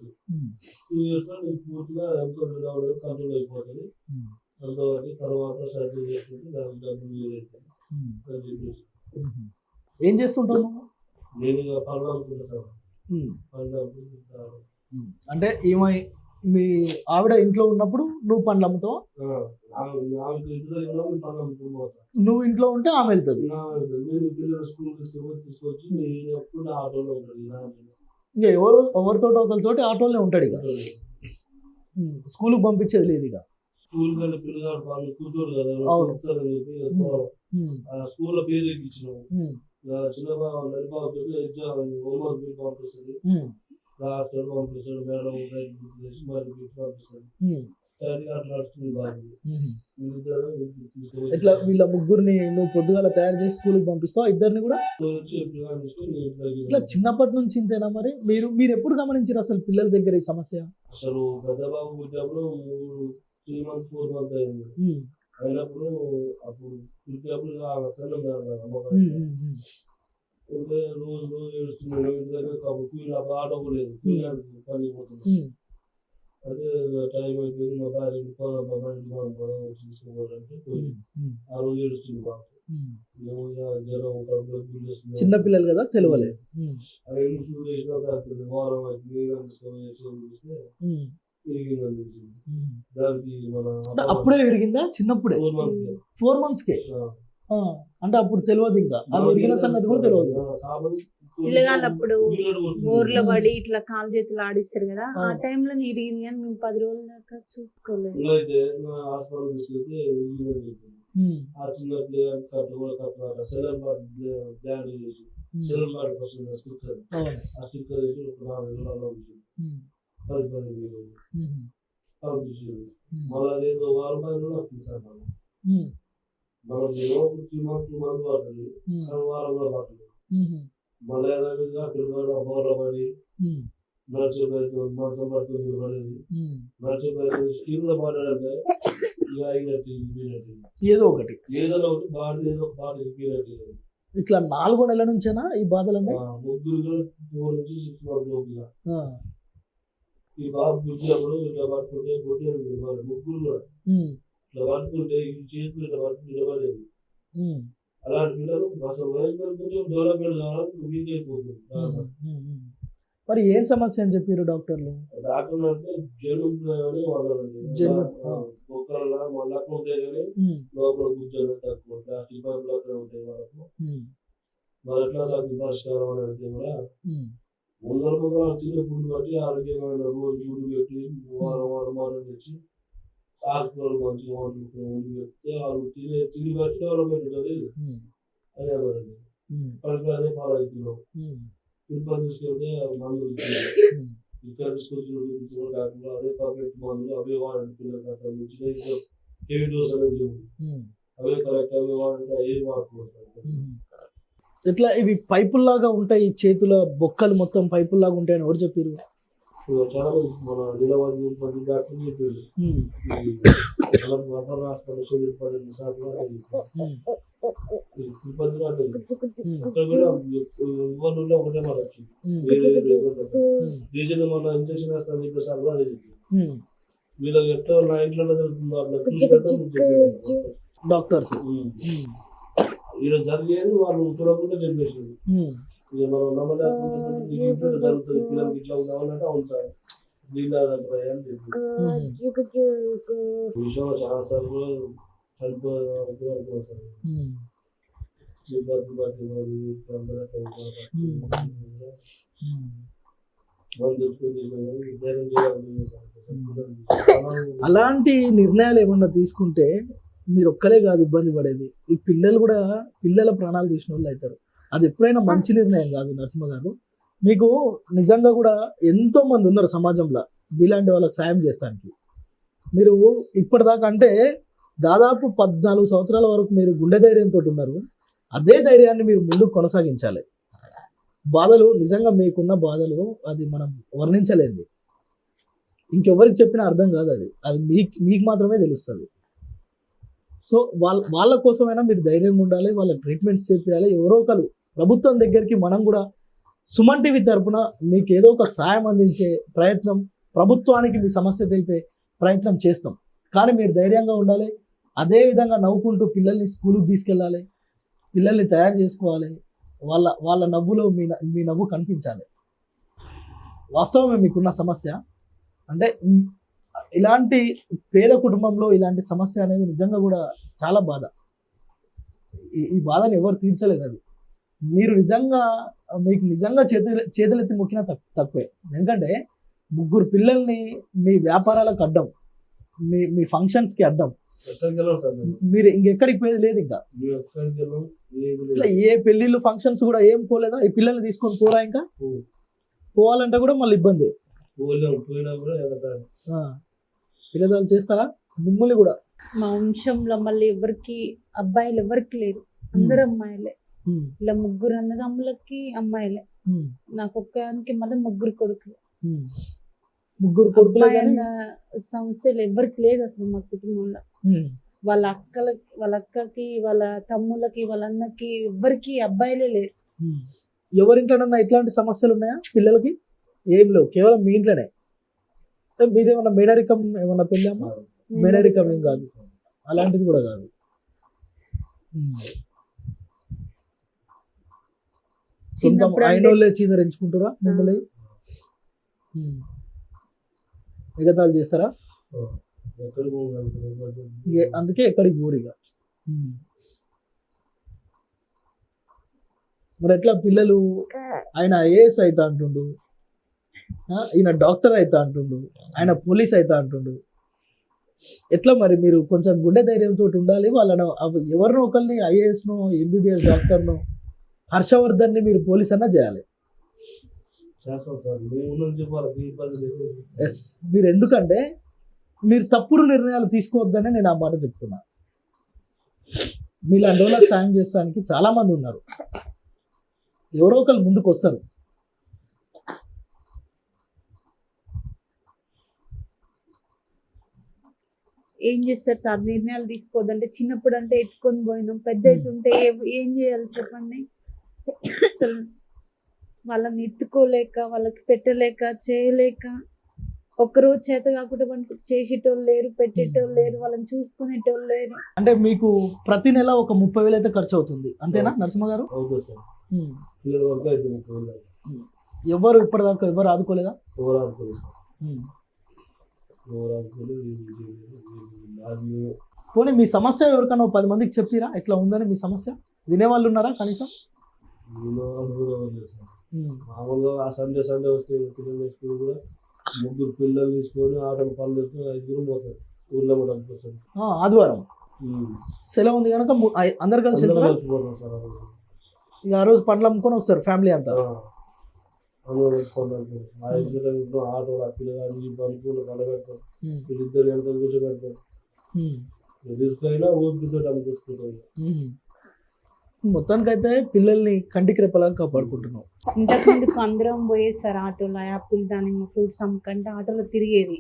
2 years లో నీకు పూర్తిగా కంట్రోల్ అయిపోతుంది. అంతవరకు తర్వాత సర్జరీ చేసుకుంటే దానికి డబ్బులు ఏం చేస్తుంటాను నేను పనులు అనుకుంటున్నాను. అంటే ఏమై మీ ఆవిడ ఇంట్లో ఉన్నప్పుడు నువ్వు పండ్లు అమ్ముతావు? నువ్వు ఇంట్లో ఉంటే ఆమె వెళ్తుంది. నేను పిల్లలు స్కూల్ తీసుకొచ్చి ఎప్పుడు ఆటోలో ఉంటుంది. ఇంకా ఎవరితో ఒకరితోటి ఆటోలోనే ఉంటాడు. ఇక స్కూల్కి పంపించేది లేదు. ఇక స్కూల్ కంటే పిల్లగాడు వాళ్ళు కూర్చోరు కదా, స్కూల్ లో పేరు ఎక్కించినాము. చిన్నబాబు నడిపాబు ఎగ్జామ్ హోంవర్క్ బిల్ పంపిస్తుంది, రాస్తాడు పంపిస్తాడు, మేడం చేసి మరి బిల్ పంపిస్తాడు. అట్లా నడుస్తుంది బాగుంది. ఇట్లా వీళ్ళ ముగ్గురిని నువ్వు పొద్దుగాల తయారు చేసి స్కూల్కి పంపిస్తావు, ఇద్దరిని కూడా? ఇట్లా చిన్నప్పటి నుంచి ఇంతేనా? మరి మీరు ఎప్పుడు గమనించారు అసలు పిల్లల దగ్గర ఈ సమస్య? అసలు పెద్దబాబు పుట్టినప్పుడు 3 months 4 months అయింది. అయినప్పుడు అప్పుడు పుట్టినప్పుడు ఉంటే రోజు ఏడుస్తున్నాడు. ఇంటి దగ్గర అప్పుడు ఆటో కూడా లేదు, పని పోతుంది. అదే టైం అయిపోయింది. మా భార్య చూసుకోవాలంటే ఆ రోజు ఏడుస్తుంది బాబు. జ్వరం కడుపులో చూపిస్తుంది. చిన్నపిల్లలు కదా, తెలియలేదు. అవి షూట్ చేసినా వారం చూస్తే దానికి మన అప్పుడే విరిగిందా? చిన్నప్పుడే 4 months కే? అంటే అప్పుడు తెలియదు, ఇంకా అది విరిగిన సంగతి కూడా తెలియదు. పిల్లగాళ్ళప్పుడు బోర్ల పడి ఇట్లా కాలు చేతులు ఆడిస్తారు కదా, ఆ టైంలో ఇరిగింది అని మేము 10 రోజుల దాకా చూసుకోలేదు. హాస్పిటల్ తీసుకెళ్తే ఆ చిన్న ప్లేయర్ కట్టు కూడా కట్టినారు. సెలర్ బాట్ బ్యాండ్ చేసి సెలర్ బాట్ వస్తుంది స్టిక్కర్, ఆ స్టిక్కర్ వేసి ఒక 4 నెలల్లో వచ్చింది. 10 పంపించారు. మళ్ళీ అదేదో వారం పైన వస్తుంది మనం మనం 3 months 2 months పడుతుంది, వారంలో పడుతుంది. మళ్ళీ పిల్లలు బోర్ల పడి నడిచే పడుతూ నిలబడేది, నడిచే స్కీమ్లో మాట్లాడితే ఇక అయినట్టు ఇప్పినట్టు ఏదో ఒకటి ఏదైనా ఒకటి బాడీ ఏదో ఒక పాట ఇప్పినట్టు. ఇట్లా 4 నెలల నుంచేనా ఈ బాధలన్నీ? ముగ్గురు 4 నుంచి 6 మంత్స్ లోపల ఈ బాబు పుట్టినప్పుడు ఇట్లా పట్టుకుంటే పుట్టిన ముగ్గురు కూడా ఇట్లా పట్టుకుంటే ఈ చేతులు ఇట్లా పట్టుకుని నిలబడేది. అలాంటి పిల్లలు అసలు వయసు పెరుగుతుంటే డెవలప్మెంట్ కావాలని వీక్ అయిపోతుంది. మరి ఏం సమస్య అని చెప్పారు డాక్టర్లు? డాక్టర్ అంటే జనులని వాళ్ళని ఒక్కళ్ళ లెక్క ఉంటాయి కానీ లోపల కూర్చొని తక్కువ చిప్పలు అక్కడ ఉంటాయి వాళ్ళకు. మరి ఎట్లా దానికి పరిష్కారం అని అంటే కూడా ముందర తినే ఫుడ్ బట్టి ఆరోగ్యమైన రోజు ఫుడ్ పెట్టి వారం తెచ్చి ఆకుకూరలు మంచిగా వండి పెడితే వాళ్ళు తిని బట్టి డెవలప్మెంట్ ఉంటుంది అని అన్నారండి. పడితే అదే ఫాలో అవుతున్నాం. తిరుపతి తీసుకెళ్తే మందులు ఇచ్చారు, ఇక్కడ తీసుకొచ్చి చూపించిన డాక్టర్లు అదే పర్ఫెక్ట్ మందులు అవే వాడండి. పిల్లలకి మించిన హెవీ డోస్ అనేది లేవు, అవే కరెక్ట్ అవే వాడంటే అవి వాడుకోవచ్చు. ఇట్లా ఇవి పైపుల్లాగా ఉంటాయి, చేతుల బొక్కలు మొత్తం పైపుల్లాగా ఉంటాయని ఎవరు చెప్పారు? చాలా మన నిలబడి డాక్టర్ చెప్పారు. హాస్పిటల్ తిరుపతిలో అంటే అక్కడ కూడా ఇవ్వనుండే ఒకటే మాట వచ్చింది. వేరే రీజన్ మన ఇంజక్షన్ వేస్తాను ఇప్పుడు సార్ కూడా అదే చెప్పింది. వీళ్ళకి ఎట్లా నా ఇంట్లో జరుగుతుందో అట్లా చూసి డాక్టర్స్ ఈరోజు జరిగేది వాళ్ళు చూడకుండా చెప్పేసింది. ఇక మనం నమ్మలేకపోతే ఇంట్లో జరుగుతుంది పిల్లలకి ఇట్లా ఉందామనంటే అవును సార్ దీని అని చెప్పి విషయంలో చాలా సార్లు చనిపోయి సార్ అలాంటి నిర్ణయాలు ఏమన్నా తీసుకుంటే మీరు ఒక్కలే కాదు ఇబ్బంది పడేది, ఈ పిల్లలు కూడా పిల్లల ప్రాణాలు తీసిన వాళ్ళు అవుతారు. అది ఎప్పుడైనా మంచి నిర్ణయం కాదు నరసింహ గారు. మీకు నిజంగా కూడా ఎంతో మంది ఉన్నారు సమాజంలో ఇలాంటి వాళ్ళకి సాయం చేస్తానికి. మీరు ఇప్పటిదాకా అంటే దాదాపు 14 సంవత్సరాల వరకు మీరు గుండె ధైర్యంతో ఉన్నారు. అదే ధైర్యాన్ని మీరు ముందుకు కొనసాగించాలి. బాధలు నిజంగా మీకున్న బాధలు అది మనం వర్ణించలేదు. ఇంకెవరికి చెప్పినా అర్థం కాదు. అది మీకు మాత్రమే తెలుస్తుంది. సో వాళ్ళ కోసమైనా మీరు ధైర్యంగా ఉండాలి, వాళ్ళ ట్రీట్మెంట్స్ చేయాలి. ఎవరో ఒకరు ప్రభుత్వం దగ్గరికి మనం కూడా సుమన్ టీవీ తరపున మీకు ఏదో ఒక సాయం అందించే ప్రయత్నం, ప్రభుత్వానికి మీ సమస్య తెలిపే ప్రయత్నం చేస్తాం. కానీ మీరు ధైర్యంగా ఉండాలి. అదేవిధంగా నవ్వుకుంటూ పిల్లల్ని స్కూల్కి తీసుకెళ్ళాలి, పిల్లల్ని తయారు చేసుకోవాలి. వాళ్ళ నవ్వులో మీ నవ్వు కనిపించాలి. వాస్తవమే మీకున్న సమస్య. అంటే ఇలాంటి పేద కుటుంబంలో ఇలాంటి సమస్య అనేది నిజంగా కూడా చాలా బాధ. ఈ బాధను ఎవరు తీర్చలేదు. అది మీరు మీకు నిజంగా చేతులెత్తి మొక్కినా తక్కువే. ఎందుకంటే 3 పిల్లల్ని మీ వ్యాపారాలకు అడ్డం, మీ ఫంక్షన్స్కి అడ్డం, మీరు ఇంకెక్కడికి పోయేది లేదు. ఇంకా ఇట్లా ఏ పెళ్ళిళ్ళు ఫంక్షన్స్ కూడా ఏం పోలేదా? ఈ పిల్లల్ని తీసుకొని పోరా? ఇంకా పోవాలంటే కూడా మళ్ళీ ఇబ్బంది. పిల్లలు చేస్తారా మిమ్మల్ని కూడా? మా వంశంలో మళ్ళీ అబ్బాయిలు ఎవరికి లేరు, అందరు అమ్మాయిలే. ఇలా 3 అన్నదమ్ములకి అమ్మాయిలే. నాకు ఒక్కదానికి మళ్ళీ 3 కొడుకులు. 3 కొడుకులు సమస్యలు ఎవరికి లేదు అసలు మా కుటుంబంలో. వాళ్ళ అక్కకి వాళ్ళ తమ్ముళ్ళకి వాళ్ళ అన్నకి ఎవరికి అబ్బాయిలే లేరు. ఎవరింట్లోనన్నా ఇట్లాంటి సమస్యలు ఉన్నాయా పిల్లలకి? ఏం లేవు, కేవలం మీ ఇంట్లోనే. మీదేమన్నా మేనరికం ఏమన్నా పెళ్ళామా? మేనరికం ఏం కాదు, అలాంటిది కూడా కాదు. సొంతం అయినోళ్ళే చీదరించుకుంటారా మిమ్మల్ని? ఎగతాలు చేస్తారా? అందుకే ఎక్కడికి ఊరిగా. మరి ఎట్లా పిల్లలు? ఆయన ఐఏఎస్ అవుతా అంటుండు, ఈయన డాక్టర్ అవుతా అంటుండు, ఆయన పోలీస్ అవుతా అంటుండు. ఎట్లా మరి? మీరు కొంచెం గుండె ధైర్యంతో ఉండాలి. వాళ్ళను ఎవరినో ఒకరిని ఐఏఎస్నో ఎంబీబీఎస్ డాక్టర్నో హర్షవర్ధన్ని మీరు పోలీస్ అన్నా చేయాలి. ఎస్, మీరు ఎందుకంటే మీరు తప్పుడు నిర్ణయాలు తీసుకోవద్దని నేను ఆ మాట చెప్తున్నా. మీలాంటి వాళ్ళకి సాయం చేస్తానికి చాలా మంది ఉన్నారు. ఎవరో ఒకరు ముందుకు వస్తారు. ఏం చేస్తారు సార్ నిర్ణయాలు తీసుకోవద్దంటే, చిన్నప్పుడు అంటే ఎత్తుకొని పోయినాం, పెద్ద అవుతుంటే ఏం చేయాలి చెప్పండి. అసలు వాళ్ళని ఎత్తుకోలేక, వాళ్ళకి పెట్టలేక, చేయలేక, ఒక్కరోజు చేత కాకుండా మనకు చేసేటోళ్ళు లేరు, పెట్టేటోళ్ళు లేరు, వాళ్ళని చూసుకునేటోళ్ళు లేరు. అంటే మీకు ప్రతి నెల ఒక 30,000 అయితే ఖర్చు అవుతుంది అంతేనా నరసింహ గారు? అవుతుంది సార్. పిల్లల వరకు అయితే 30,000. ఎవరు ఇప్పటిదాకా ఎవరు ఆదుకోలేదా? ఎవరు ఆడుకోలేదు సార్. ఎవరు ఆడుకోలేదు. పోనీ మీ సమస్య ఎవరికన్నా 10 మందికి చెప్పిరా ఎట్లా ఉందని? మీ సమస్య వినేవాళ్ళు ఉన్నారా కనీసం? మామూలుగా ఆ సండే వస్తే పిల్లలు వేసుకుని కూడా 3 పిల్లలు తీసుకొని ఆటలు పనులు వేసుకొని 5 పోతారు ఊర్లో కూడా అనుకోసం. ఆదివారం సెలవు ఉంది కనుక అందరు కలిసి వెళ్తారా? కలిసిపోతాం సార్. ఇక ఆ రోజు పండ్లు అమ్ముకొని వస్తారు ఫ్యామిలీ అంతా. అందులో మా ఇంట్లో ఆటోలు పిల్లలు పనులు కలబెడతారు, వీళ్ళిద్దరు ఎంత కూర్చోబెడతారు, తీసుకైనా ఊపిరితో అనిపిస్తుంటారు. మొత్తానికైతే పిల్లల్ని కంటికి రెప్పలాగా కాపాడుకుంటున్నాం. ఇంతకుముందు అందరం పోయేది సార్ ఆటోలో, యాపిల్ దానిమ్మ ఫ్రూట్స్ అమ్మకంటే ఆటోలో తిరిగేది.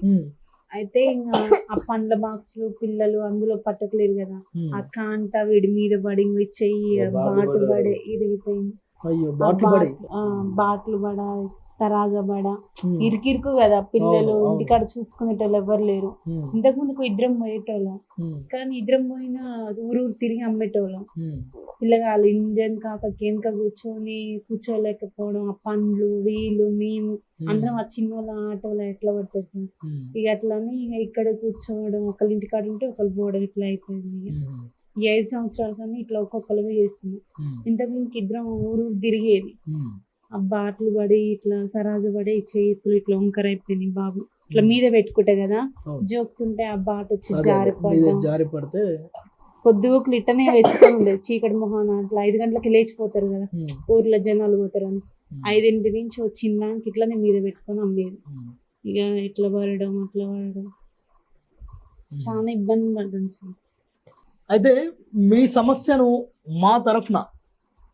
అయితే ఇంకా ఆ పండ్ల బాక్సులు పిల్లలు అందులో పట్టట్లేదు కదా, ఆ కాంట వీడి మీద పడి చెయ్యి బాటు పడే ఇరిగిపోయింది. అయ్యో బాట్లు పడ తరాజా బడ ఇరుకిరుకు కదా, పిల్లలు ఇంటికాడ చూసుకునేటోళ్ళు ఎవరు లేరు. ఇంతకు ముందుకు 2 పోయేటోళ్ళం, కానీ 2 పోయినా ఊరు తిరిగి అమ్మేటోళ్ళం. పిల్లగాళ్ళు ఇంజన్ వెనక కూర్చోలేకపోవడం, ఆ పండ్లు వీళ్ళు మేము అందరం ఆ చిన్న వాళ్ళ ఆటోలో ఎట్లా పడతారు సార్. ఇక అట్లని ఇక ఇక్కడ కూర్చోవడం, ఒకళ్ళ ఇంటికాడ ఉంటే ఒకళ్ళు పోవడం ఇట్లా అయిపోయింది. ఈ 5 సంవత్సరాలు అన్నీ ఇట్లా ఒక్కొక్కరుగా చేస్తున్నాం. ఇంతకు ముందుకు 2 ఊరు తిరిగేది, ఆ బాటలు పడి ఇట్లా తరాజు పడి చేతులు ఇట్లా వంకర అయిపోయింది. బాబు ఇట్లా మీద పెట్టుకుంటే కదా, జోకుతుంటే ఆ బాట వచ్చి జారి పడితే పొద్దుగోకులు ఇట్టనే వెతుకొని ఉండేది. చీకటి మొహాన అట్లా 5 గంటలకి లేచిపోతారు కదా, ఊర్లో జనాలు పోతారు అని 5 నుంచి వచ్చిందానికి ఇట్లానే మీద పెట్టుకొని అమ్మేది. ఇక ఇట్లా పడడం అట్లా పడడం చాలా ఇబ్బంది పడ్డాను సార్. అయితే మీ సమస్యను మా తరఫున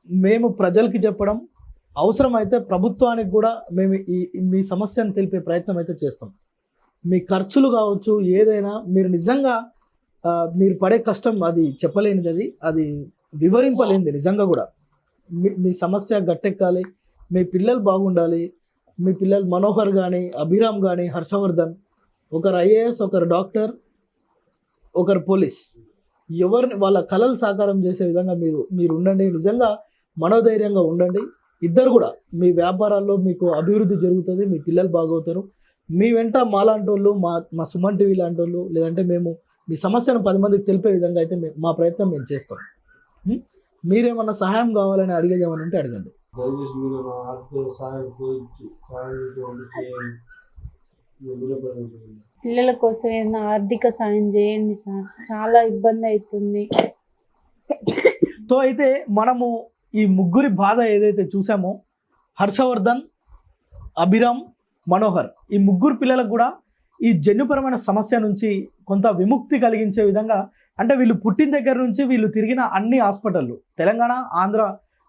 మేము ప్రజలకి చెప్పడం, అవసరమైతే ప్రభుత్వానికి కూడా మేము మీ సమస్యను తెలిపే ప్రయత్నం అయితే చేస్తాం. మీ ఖర్చులు కావచ్చు ఏదైనా, మీరు నిజంగా మీరు పడే కష్టం అది చెప్పలేనిది, అది వివరింపలేనిది. నిజంగా కూడా మీ సమస్య గట్టెక్కాలి, మీ పిల్లలు బాగుండాలి. మీ పిల్లలు మనోహర్ కానీ, అభిరామ్ కానీ, హర్షవర్ధన్, ఒకరు IAS, ఒకరు డాక్టర్, ఒకరు పోలీస్, ఎవరిని వాళ్ళ కళలు సాకారం చేసే విధంగా మీరు ఉండండి. నిజంగా మనోధైర్యంగా ఉండండి. ఇద్దరు కూడా మీ వ్యాపారాల్లో మీకు అభివృద్ధి జరుగుతుంది, మీ పిల్లలు బాగవుతారు. మీ వెంట మాలాంటి వాళ్ళు, మా సుమన్ టీవీ లాంటి వాళ్ళు, లేదంటే మేము మీ సమస్యను 10 మందికి తెలిపే విధంగా అయితే మా ప్రయత్నం మేము చేస్తాం. మీరేమన్నా సహాయం కావాలని అడిగేది ఏమన్నా ఉంటే అడగండి. పిల్లల కోసం ఏదైనా ఆర్థిక సాయం చేయండి సార్, చాలా ఇబ్బంది అవుతుంది. సో అయితే మనము ఈ ముగ్గురి బాధ ఏదైతే చూసామో, హర్షవర్ధన్, అభిరామ్, మనోహర్, ఈ ముగ్గురు పిల్లలకు కూడా ఈ జన్యుపరమైన సమస్య నుంచి కొంత విముక్తి కలిగించే విధంగా, అంటే వీళ్ళు పుట్టిన దగ్గర నుంచి వీళ్ళు తిరిగిన అన్ని హాస్పిటళ్ళు, తెలంగాణ, ఆంధ్ర,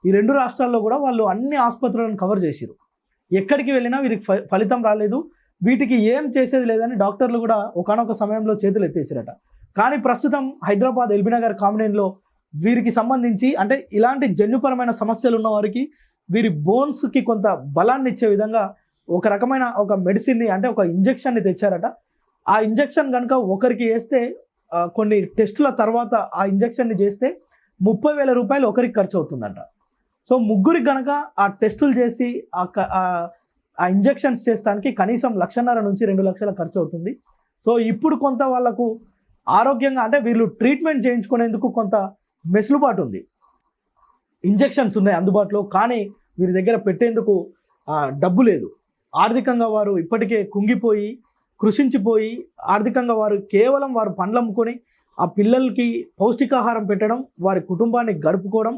ఈ 2 రాష్ట్రాల్లో కూడా వాళ్ళు అన్ని ఆసుపత్రులను కవర్ చేసిరు. ఎక్కడికి వెళ్ళినా వీరికి ఫలితం రాలేదు, వీటికి ఏం చేసేది లేదని డాక్టర్లు కూడా ఒకానొక సమయంలో చేతులు ఎత్తేసిరట. కానీ ప్రస్తుతం హైదరాబాద్ ఎల్బీనగర్ కామినేన్లో వీరికి సంబంధించి, అంటే ఇలాంటి జన్యుపరమైన సమస్యలు ఉన్న వారికి వీరి బోన్స్కి కొంత బలాన్ని ఇచ్చే విధంగా ఒక రకమైన ఒక మెడిసిన్ని, అంటే ఒక ఇంజెక్షన్ని తెచ్చారట. ఆ ఇంజెక్షన్ కనుక ఒకరికి వేస్తే, కొన్ని టెస్టుల తర్వాత ఆ ఇంజెక్షన్ని చేస్తే 30,000 రూపాయలు ఒకరికి ఖర్చు అవుతుందంట. సో ముగ్గురికి కనుక ఆ టెస్టులు చేసి ఆ ఇంజెక్షన్స్ చేస్తానికి కనీసం 1,50,000 నుంచి 2 లక్షల ఖర్చు అవుతుంది. సో ఇప్పుడు కొంత వాళ్ళకు ఆరోగ్యంగా, అంటే వీళ్ళు ట్రీట్మెంట్ చేయించుకునేందుకు కొంత వెసులుబాటు ఉంది, ఇంజెక్షన్స్ ఉన్నాయి అందుబాటులో, కానీ వీరి దగ్గర పెట్టేందుకు డబ్బు లేదు. ఆర్థికంగా వారు ఇప్పటికే కుంగిపోయి, కృషించిపోయి, ఆర్థికంగా వారు కేవలం వారు పండ్లు అమ్ముకొని ఆ పిల్లలకి పౌష్టికాహారం పెట్టడం, వారి కుటుంబాన్ని గడుపుకోవడం,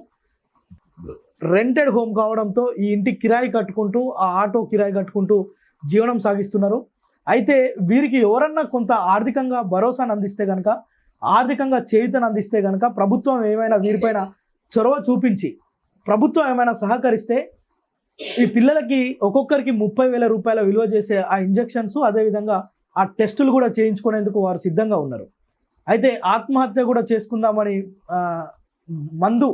రెంటెడ్ హోమ్ కావడంతో ఈ ఇంటి కిరాయి కట్టుకుంటూ, ఆ ఆటో కిరాయి కట్టుకుంటూ జీవనం సాగిస్తున్నారు. అయితే వీరికి ఎవరన్నా కొంత ఆర్థికంగా భరోసాను అందిస్తే కనుక, ఆర్థికంగా చేయూతను అందిస్తే కనుక, ప్రభుత్వం ఏమైనా వీరిపైన చొరవ చూపించి ప్రభుత్వం ఏమైనా సహకరిస్తే ఈ పిల్లలకి ఒక్కొక్కరికి 30,000 రూపాయల విలువ చేసే ఆ ఇంజెక్షన్స్, అదేవిధంగా ఆ టెస్టులు కూడా చేయించుకునేందుకు వారు సిద్ధంగా ఉన్నారు. అయితే ఆత్మహత్య కూడా చేసుకుందామని మందు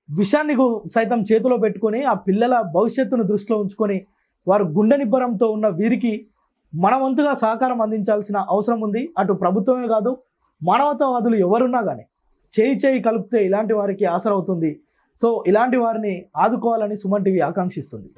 విషాన్ని సైతం చేతిలో పెట్టుకొని ఆ పిల్లల భవిష్యత్తును దృష్టిలో ఉంచుకొని వారు గుండె నిబ్బరంతో ఉన్న వీరికి మన వంతుగా సహకారం అందించాల్సిన అవసరం ఉంది. అటు ప్రభుత్వమే కాదు, మానవతావాదులు ఎవరున్నా కానీ చేయి కలిపితే ఇలాంటి వారికి ఆసరవుతుంది. సో ఇలాంటి వారిని ఆదుకోవాలని సుమన్ టీవీ ఆకాంక్షిస్తుంది.